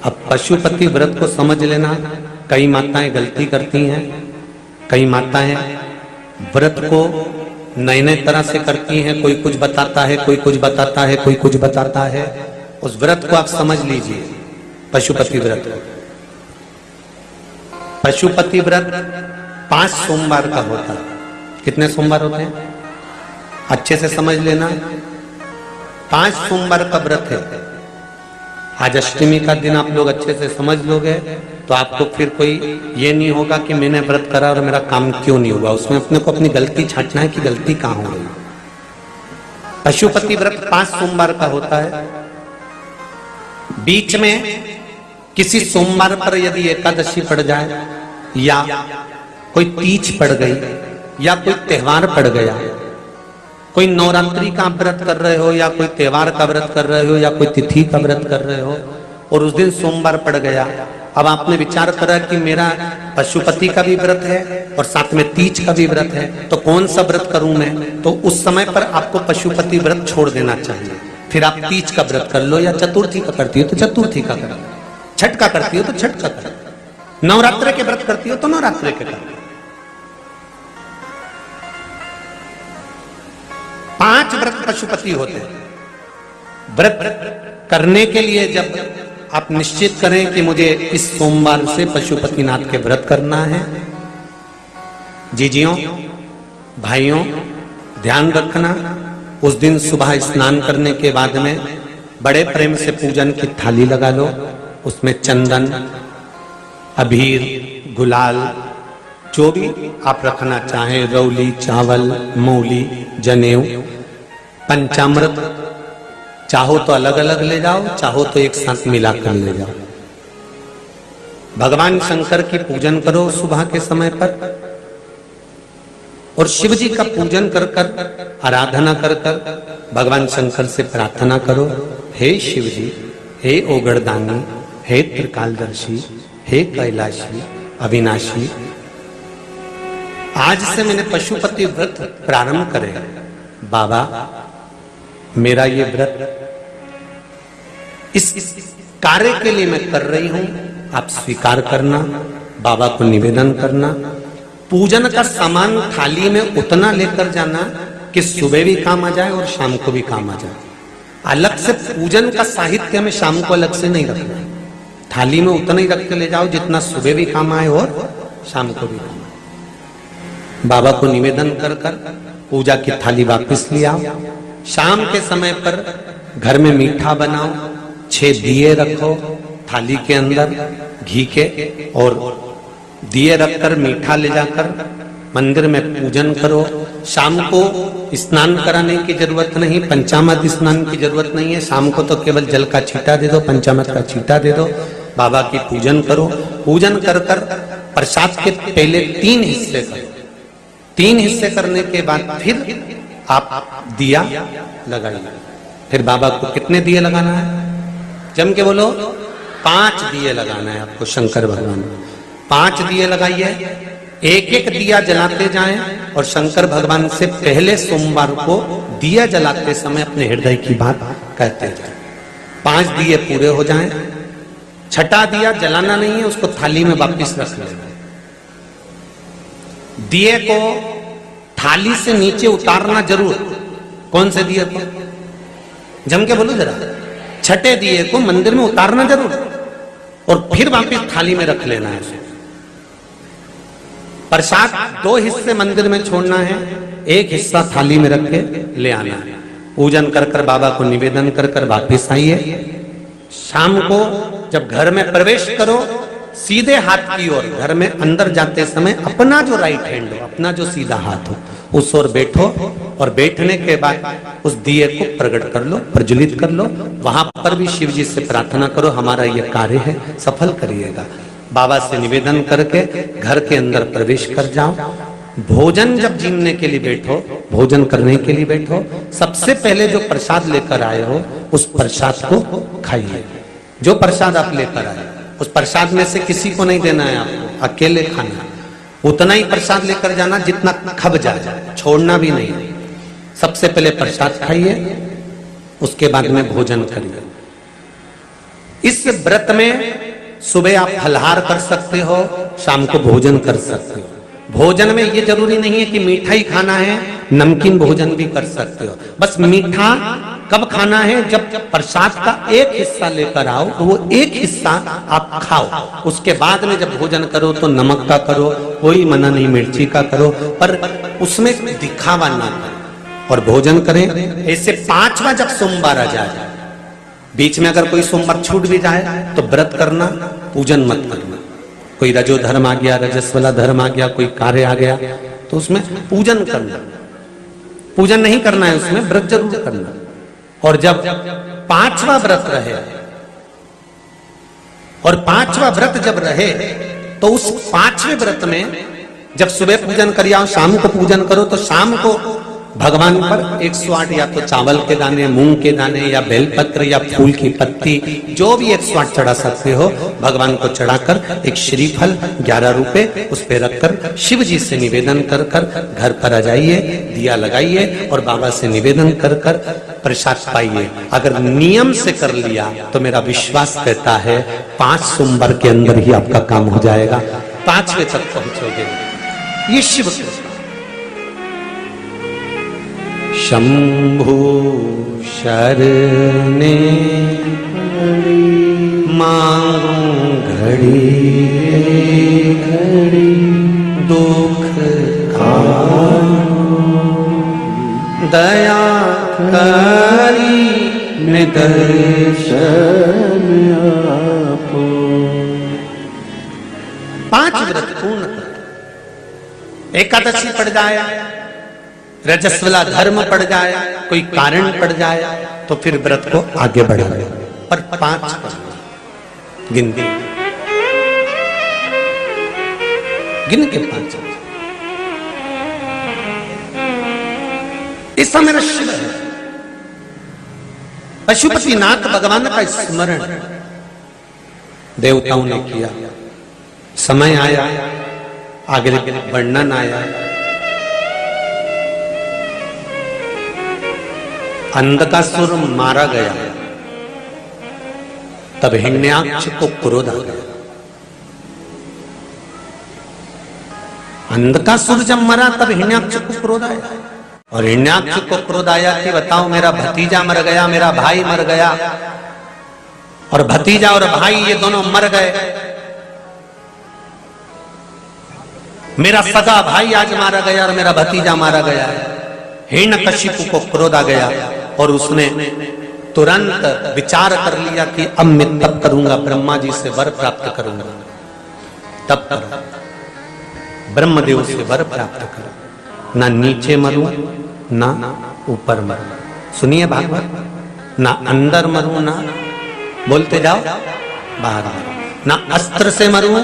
अब पशुपति व्रत को समझ लेना। कई माताएं गलती करती हैं, कई माताएं व्रत को नए नए तरह से करती हैं। कोई कुछ बताता है, कोई कुछ बताता है, कोई कुछ बताता है। उस व्रत को आप समझ लीजिए, पशुपति व्रत को। पशुपति व्रत 5 सोमवार का होता है। कितने सोमवार होते हैं अच्छे से समझ लेना। 5 सोमवार का व्रत है। आज अष्टमी का दिन आप लोग अच्छे से समझ लोगे तो आपको फिर कोई ये नहीं होगा कि मैंने व्रत करा और मेरा काम क्यों नहीं हुआ। उसमें अपने को अपनी गलती छांटना है कि गलती कहां हो गई। पशुपति व्रत 5 सोमवार का होता है। बीच में किसी सोमवार पर यदि एकादशी पड़ जाए या कोई तीज पड़ गई या कोई त्योहार पड़ गया, कोई नवरात्रि का व्रत कर रहे हो या कोई त्योहार का व्रत कर रहे हो या कोई तिथि का व्रत कर रहे हो और उस दिन सोमवार पड़ गया, अब आपने विचार करा कि मेरा पशुपति का भी व्रत है और साथ में तीज का भी व्रत है, तो कौन सा व्रत करूं मैं। तो उस समय पर आपको पशुपति व्रत छोड़ देना चाहिए। फिर आप तीज का व्रत कर लो, या चतुर्थी का करती हो तो चतुर्थी का करो, छठ का करती हो तो छठ का करो, नवरात्रे के व्रत करती हो तो नवरात्रे के करो। 5 व्रत पशुपति होते हैं। व्रत करने के लिए जब आप निश्चित करें कि मुझे इस सोमवार से पशुपतिनाथ के व्रत करना है, जीजियों भाइयों ध्यान रखना, उस दिन सुबह स्नान करने के बाद में बड़े प्रेम से पूजन की थाली लगा लो। उसमें चंदन, अबीर, गुलाल, जो भी आप रखना चाहें, रौली, चावल, मौली, जनेऊ, पंचामृत, चाहो तो अलग अलग ले जाओ, चाहो तो एक साथ मिलाकर ले जाओ। भगवान शंकर की पूजन करो सुबह के समय पर और शिव जी का पूजन कर कर, आराधना कर कर भगवान शंकर से प्रार्थना करो, हे शिव जी, हे ओगड़दानी, हे त्रिकालदर्शी, हे कैलाशी, अविनाशी, आज से मैंने पशुपति व्रत प्रारंभ करेगा। बाबा मेरा ये व्रत इस कार्य के लिए मैं कर रही हूं, आप स्वीकार करना। बाबा को निवेदन करना। पूजन का सामान थाली में उतना लेकर जाना कि सुबह भी काम आ जाए और शाम को भी काम आ जाए। अलग से पूजन का साहित्य में शाम को अलग से नहीं रखना। थाली में उतना ही रख के ले जाओ जितना सुबह भी काम आए और शाम को भी काम आए। बाबा को निवेदन कर कर पूजा की थाली वापस ले आओ। शाम के समय पर घर में मीठा बनाओ, 6 दिए रखो थाली के अंदर घी के, और दिए रखकर मीठा ले जाकर मंदिर में पूजन करो। शाम को स्नान कराने की जरूरत नहीं, पंचामृत स्नान की जरूरत नहीं है। शाम को तो केवल जल का छींटा दे दो, पंचामृत का छींटा दे दो, बाबा की पूजन करो। पूजन कर कर प्रसाद के पहले 3 हिस्से करो। 3 हिस्से करने के बाद फिर आप दिया लगाइए। फिर बाबा को कितने दिए लगाना है? जम के बोलो, 5 दिए लगाना है आपको शंकर भगवान को। 5 दिए लगाइए, एक एक दिया जलाते जाएं और शंकर भगवान से पहले सोमवार को दिया जलाते समय अपने हृदय की बात कहते जाएं। 5 दिए पूरे हो जाएं। छठा दिया जलाना नहीं है, उसको थाली में वापस रख लेना। दिए को थाली से नीचे उतारना जरूर। कौन से दिए को? जम के बोलो जरा। छठे दिए को मंदिर में उतारना जरूर और फिर वापस थाली में रख लेना है। प्रसाद 2 हिस्से मंदिर में छोड़ना है, 1 हिस्सा थाली में रख के ले आना है। पूजन कर कर बाबा को निवेदन कर कर वापिस आइए। शाम को जब घर में प्रवेश करो, सीधे हाथ की ओर घर में अंदर जाते समय अपना जो राइट हैंड हो, अपना जो सीधा हाथ हो, उस ओर बैठो और बैठने के बाद उस दिए को प्रकट कर लो, प्रज्वलित कर लो। वहां पर भी शिव जी से प्रार्थना करो, हमारा यह कार्य है, सफल करिएगा। बाबा से निवेदन करके घर के अंदर प्रवेश कर जाओ। भोजन जब जीने के लिए बैठो, भोजन करने के लिए बैठो, सबसे पहले जो प्रसाद लेकर आए हो उस प्रसाद को खाइए। जो प्रसाद आप लेकर आए उस प्रसाद में से किसी को नहीं देना है आपको, अकेले खाना। उतना ही प्रसाद लेकर जाना जितना खब जाए, छोड़ना भी नहीं। सबसे पहले प्रसाद खाइए, उसके बाद में भोजन करिए। इस व्रत में सुबह आप फलहार कर सकते हो, शाम को भोजन कर सकते हो। भोजन में ये जरूरी नहीं है कि मीठा ही खाना है, नमकीन भोजन भी कर सकते हो। बस मीठा कब खाना है, जब प्रसाद का एक हिस्सा लेकर आओ तो वो एक हिस्सा आप खाओ। उसके बाद में जब भोजन करो तो नमक का करो, कोई मना नहीं, मिर्ची का करो, पर उसमें दिखावा ना करो और भोजन करें। ऐसे 5वां जब सोमवार आ जाए, बीच में अगर कोई सोमवार छूट भी जाए तो व्रत करना, पूजन मत करना। कोई रजो धर्म आ गया, रजस वाला धर्म आ गया, कोई कार्य आ गया तो उसमें पूजन करना, पूजन नहीं करना है, उसमें व्रत जरूर करना। और जब 5वां व्रत रहे और 5वां व्रत जब रहे तो उस 5वें व्रत में जब सुबह पूजन कर आओ, शाम को पूजन करो, तो शाम को भगवान पर 108 या तो चावल के दाने, मूंग के दाने या बेलपत्र या फूल की पत्ती, जो भी 108 चढ़ा सकते हो भगवान को चढ़ाकर एक श्रीफल 11 रुपए उस पे रखकर शिव जी से निवेदन कर कर घर पर आ जाइए, दिया लगाइए और बाबा से निवेदन कर कर प्रसाद पाइए। अगर नियम से कर लिया तो मेरा विश्वास कहता है 5 सोमवार के अंदर ही आपका काम हो जाएगा, 5वें तक पहुंचोगे। ये शिव शंभु शरणे मांगू घड़ी घड़ी दुख दया करी निदर्शन आपो। 5 व्रत पूर्ण कर, एकादशी पड़ जाए, रजस्वला धर्म पड़ जाए, कोई कारण पड़ जाए तो फिर व्रत को आगे बढ़ाए, पर 5 गिन के 5। ऐसा मेरा शिव है। पशुपति नाथ भगवान का स्मरण देवताओं ने किया, समय आया, आगे वर्णन आया। अंधकासुर मारा गया, तब हिरण्याक्ष को क्रोध आ गया। अंधकासुर जब मरा तब हिरण्याक्ष को क्रोध आया, और हिरण्याक्ष को क्रोध आया कि बताओ मेरा भतीजा मर गया, मेरा भाई मर गया, और भतीजा और भाई ये दोनों मर गए, मेरा सगा भाई आज मारा गया और मेरा भतीजा मारा गया। हिरण्यकशिपु को क्रोध आ गया और उसने तुरंत विचार कर लिया कि अब मैं तप करूंगा, ब्रह्मा जी से वर प्राप्त करूंगा। तप करो, ब्रह्मदेव से वर प्राप्त करो, ना नीचे मरूं ना ऊपर मरूं। सुनिए भागवत, ना अंदर मरूं ना, बोलते जाओ, बाहर मरूं, ना अस्त्र से मरूं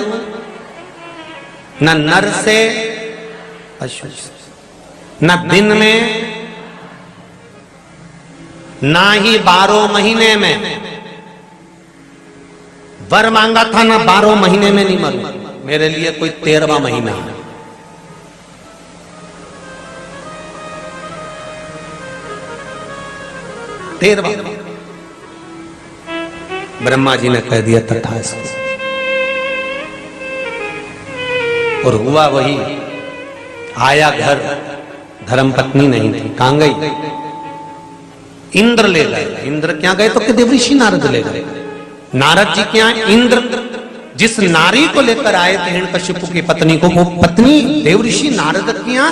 ना नर से, पशु से, ना दिन में ना ही 12 महीने में। वर मांगा था ना 12 महीने में नहीं मरूं, मेरे लिए कोई 13वां महीना है। ब्रह्मा जी ने कह दिया तथास्तु, और हुआ वही। आया घर, धर्मपत्नी नहीं थी, कहां गई? इंद्र ले गए। इंद्र क्या गए तो कि देवऋषि नारद ले गए। नारद जी क्या, इंद्र जिस नारी को लेकर आए थे हिरण्यकशिपु की पत्नी को, वो पत्नी देवऋषि नारद की यहाँ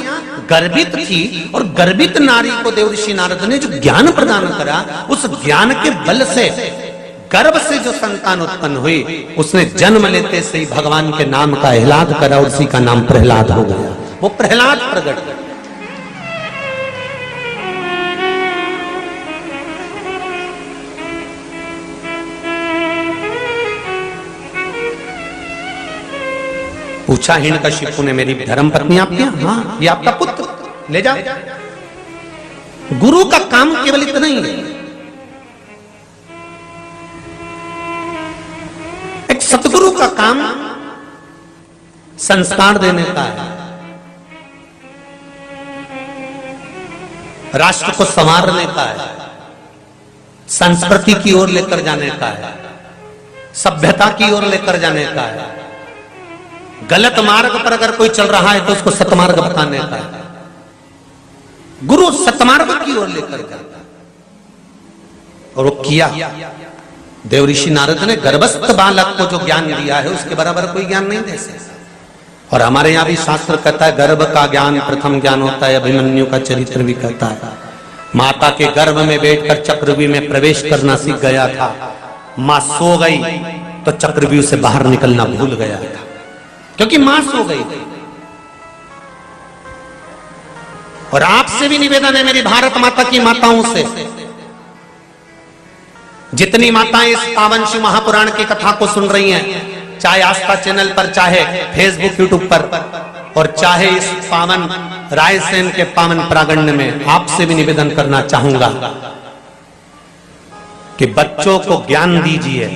गर्भित थी, और गर्भित नारी को देवऋषि नारद ने जो ज्ञान प्रदान करा, उस ज्ञान के बल से गर्भ से जो संतान उत्पन्न हुई, उसने जन्म लेते से ही भगवान के नाम का आह्लाद करा और उसी का नाम प्रहलाद हो गया। वो प्रहलाद प्रकट कर। पूछा हिरण्यकशिपु ने, मेरी धर्म पत्नी आपकी? हाँ, ये आपका पुत्र, ले जाओ। गुरु का काम केवल इतना ही है, एक सतगुरु का काम संस्कार देने का है, राष्ट्र को संवारने का है, संस्कृति की ओर लेकर जाने का है। सभ्यता की ओर लेकर जाने का है। गलत मार्ग पर अगर कोई चल रहा है तो उसको सतमार्ग बताने का है। गुरु सतमार्ग की ओर लेकर जाता है, और वो किया। देव ऋषि नारद ने गर्भस्थ बालक को जो ज्ञान दिया है उसके बराबर कोई ज्ञान नहीं दे सकता। और हमारे यहां भी शास्त्र कहता है गर्भ का ज्ञान प्रथम ज्ञान होता है। अभिमन्यु का चरित्र भी कहता है माता के गर्भ में बैठकर चक्रव्यूह में प्रवेश करना सीख गया था। मां सो गई तो चक्रव्यूह से बाहर निकलना भूल गया था, क्योंकि मां सो गई थी। और आपसे भी निवेदन है मेरी भारत माता की माताओं से, जितनी माताएं इस पावन शिव महापुराण की कथा को सुन रही हैं, चाहे आस्था चैनल पर, चाहे फेसबुक यूट्यूब पर, और चाहे इस पावन रायसेन के पावन प्रांगण में, आपसे भी निवेदन करना चाहूंगा कि बच्चों को ज्ञान दीजिए,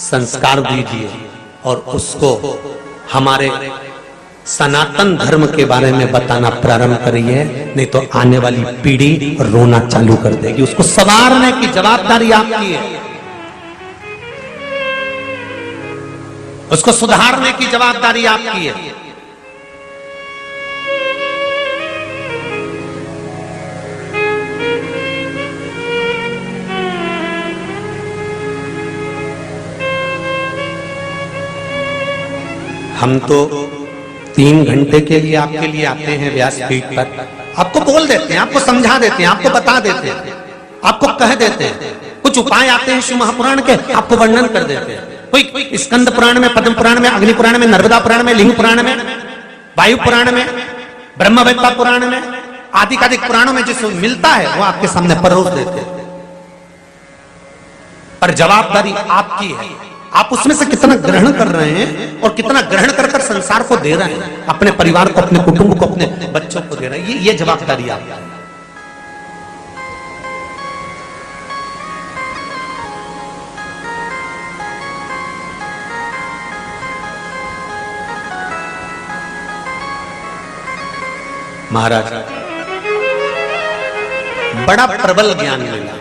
संस्कार दीजिए, और उसको हमारे सनातन धर्म के बारे में बताना प्रारंभ करिए, नहीं तो आने वाली पीढ़ी रोना चालू कर देगी। उसको संवारने की जवाबदारी आपकी है, उसको सुधारने की जवाबदारी आपकी है। हम तो 3 घंटे के लिए आपके लिए आते हैं व्यासपीठ पर, आपको बोल देते हैं, आपको समझा देते हैं, आपको बता देते हैं, आपको कह देते हैं। कुछ उपाय आते हैं शिव महापुराण के, आपको वर्णन कर देते हैं। कोई स्कंद पुराण में, पद्म पुराण में, अग्नि पुराण में, नर्मदा पुराण में, लिंग पुराण में, वायु पुराण में, ब्रह्मवेत्ता पुराण में, आदिकादिक पुराणों में जिसको मिलता है वो आपके सामने परोस देते हैं। पर जवाबदारी आपकी है, आप उसमें से कितना ग्रहण कर रहे हैं और कितना ग्रहण कर कर संसार को दे रहे हैं, अपने परिवार को, अपने कुटुंब को, अपने बच्चों को दे रहे हैं। ये जवाबदारी आपकी है। महाराज बड़ा प्रबल ज्ञान मिला,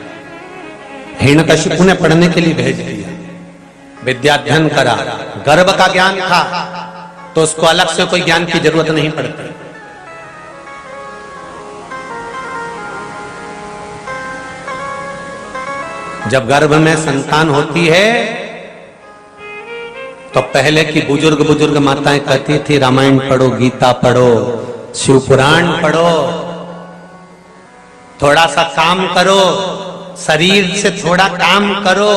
हिरण्यकशिपु ने पढ़ने के लिए भेज दिया, विद्याध्ययन करा, गर्भ का ज्ञान था तो उसको अलग से कोई ज्ञान की जरूरत नहीं पड़ती। जब गर्भ में संतान होती है तो पहले की बुजुर्ग माताएं कहती थी रामायण पढ़ो, गीता पढ़ो, शिव पुराण पढ़ो, थोड़ा सा काम करो, शरीर से थोड़ा काम करो।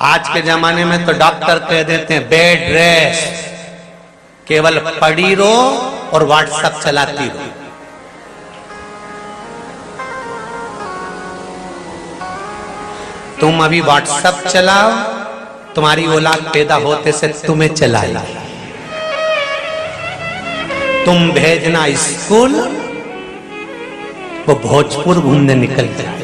आज के जमाने में तो डॉक्टर कह देते हैं बेड रेस्ट, केवल पड़ी रहो और व्हाट्सएप चलाती रहो। तुम अभी व्हाट्सएप चलाओ, तुम्हारी औलाद पैदा होते से तुम्हें चलाएगी। तुम भेजना स्कूल, वो भोजपुर घूमने निकल जाए।